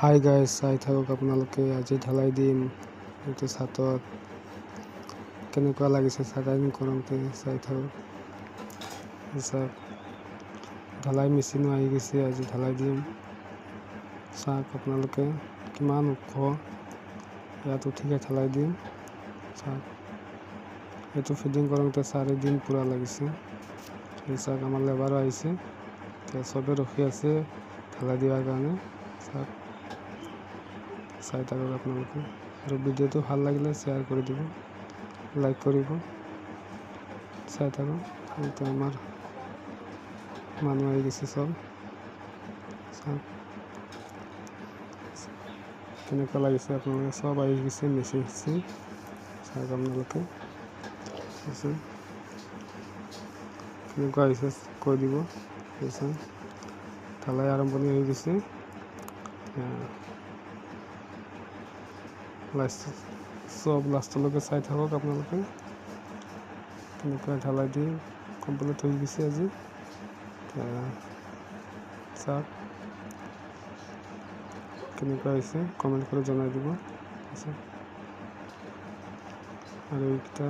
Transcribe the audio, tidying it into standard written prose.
Hi guys, চাই থাকক আপোনালোকে। আজি ঢালাই দিম এইটো ছাদত। কেনেকুৱা লাগিছে চাটাৰিং কৰোঁতে চাই থাকক। চাওক, ঢালাই মেচিনো আহি গৈছে। আজি ঢালাই দিম। চাওক আপোনালোকে কিমান ওখ, ইয়াত উঠিকে ঢালাই দিম। চাওক, এইটো ফিটিং কৰোঁতে 4 দিন পূৰা লাগিছে। চাওক, আমাৰ লেবাৰো আহিছে, এতিয়া চবে ৰখি আছে ঢালাই দিয়াৰ কাৰণে। চাওক, চাই থাকক আপোনালোকে। আৰু ভিডিঅ'টো ভাল লাগিলে শ্বেয়াৰ কৰি দিব, লাইক কৰিব। চাই থাকক, এতিয়া আমাৰ মানুহ আহি গৈছে চব। চাওক কেনেকুৱা লাগিছে, আপোনালোকে চব আহি গৈছে মেচিন। চাওক আপোনালোকে কেনেকুৱা আহিছে কৈ দিব। ঢালাই আৰম্ভণি হৈ গৈছে। চব লাষ্টলৈকে চাই থাকক আপোনালোকে। কেনেকুৱা ঢালাই দি কমপ্লিট হৈ গৈছে আজি। চাওক কেনেকুৱা হৈছে কমেণ্ট কৰি জনাই দিব। আৰু এইকেইটা